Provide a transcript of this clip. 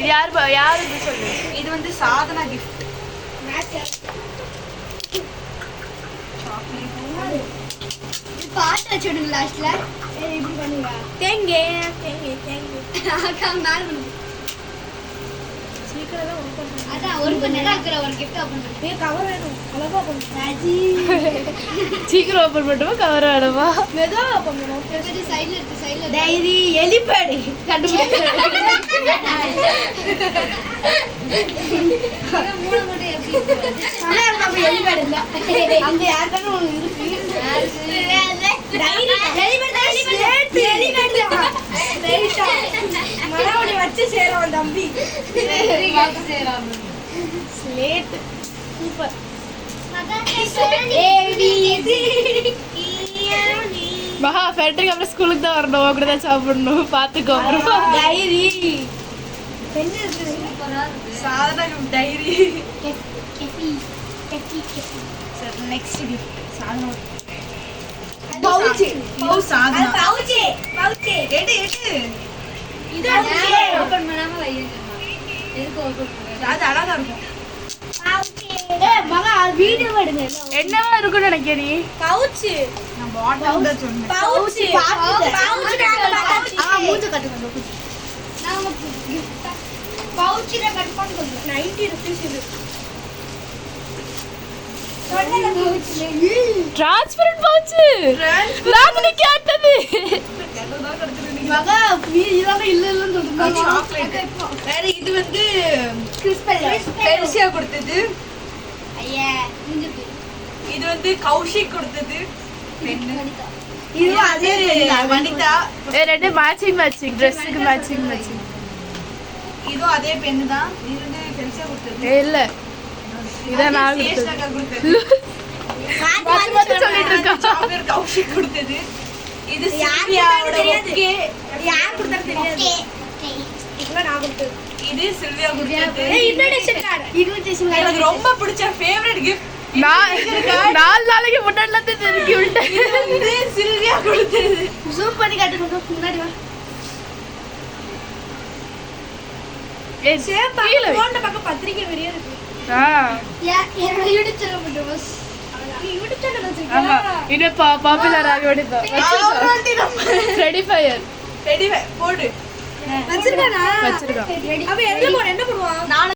இது யாரு சொல்லு. இது வந்து சாதனா கிஃப்ட். பாட்டு வச்சுடுங்க லாஸ்ட்ல. இப்படி பண்ணுங்க. தேங்க அக்கா மேல சீக்கிரம் ஓபன் பண்ணு. அதான் ஒரு மணி நேரம் ஆக்குற ஒரு gift ஓபன் பண்ணு. ஏய் கவர் வேணும். அழகா ஓபன் பண்ணு. ராஜி சீக்கிரம் ஓபன் பண்ணுமா கவர் ஆடவா? மெதுவா ஓபன் பண்ணு. எப்படி சைடுல இருக்கு டைரி எலிபேட் கண்டுபிடிச்சு. மூணு மட்டும் எப்படி இருக்கு? ஆனா நம்ம எலிபேட் இல்ல. அங்க யார்தானே ஒன்னு இருக்கு. டைரி எலிபேட் எலிபேட் ரைட்டா. மரவடி வச்சு சேரவன் தம்பி. வச்சு சேராம. Slate super. மகா ஃபேக்டரிக்கு அப்புறம் ஸ்கூலுக்கு தான் வரணும். கூட தான் சாப்பிடணும். பார்த்துக்கோ அப்புறம். டைரி பென் இருக்கு. சூப்பரா இருக்கு. Sadhana gift diary. கெஃபி சரி next gift. Sadhana pouch Sadhana. Pouch எடு இது ஓபன் பண்ணாம வைங்க. எதுக்கு ஓபன் பண்ணு? அது அழகா இருக்கும். ஏய் மகா வீடியோ எடுங்க. என்னவா இருக்கும்னு நினைக்கிறீ? பவுச் நான் பாட்டில் தான் சொன்னேன். பவுச் மூஞ்ச கட்டுங்க. நாம பவுச்ல கட் பண்ணுங்க. 90 ரூபீஸ் இது. சொன்னல பவுச். Transparent pouch. நான் கேட்டது. எல்லாம் கடத்துறீங்க. மகா இதெல்லாம் இல்லன்னு சொல்றாங்க. சாக்லேட். வேற இது வந்து கிறிஸ்பல் பெருசியா கொடுத்தது. ஐயா இங்க இது வந்து கௌஷிக் கொடுத்தது. பென்னு. இது அதே வனிதா. ரெண்டு மேட்சிங் ட்ரெஸ்ஸுக்கு மேட்சிங். இதுவும் அதே பென்னு தான். இது வந்து பெருசியா கொடுத்தது. இல்ல இதான் நான் கொடுத்தது. சேஷ்டாக்கா கொடுத்தது. மாத்தி சொல்லிட்டு இருக்கா. சாக்லேட் கௌஷிக் கொடுத்தது. இது சில்வியாவோட ஓகே. யார் கொடுத்தாலும் தெரியாது. இதெல்லாம் நான் கொடுத்தது. இது சில்வியா கொடுத்தது. இன்விடேஷன் கார்டு எனக்கு ரொம்ப பிடிச்ச ஃபேவரட் கிஃப்ட். நான் 4 நாளைக்கு முன்னாடில இருந்து தெரிஞ்சு விட்டேன். இது வந்து சில்வியா கொடுத்தது. ஜூம் பண்ணி காட்டுங்க முன்னாடி வா. கீழ வை. போன்ல பக்கம் பத்திரிக்கை வீடியோ இருக்கு. என்ன யூடியூப் சேனல் போட்டு பஸ். யூடியூப் சேனல் ஆமா வச்சிருக்கீங்களா? இன்னும் பாப்புலர் ஆக வேண்டியது. ரெடி ஃபயர் ரெடி போடு. வச்சிருக்கானா? வச்சிருக்கான். அவ என்ன போடுவான்? நான்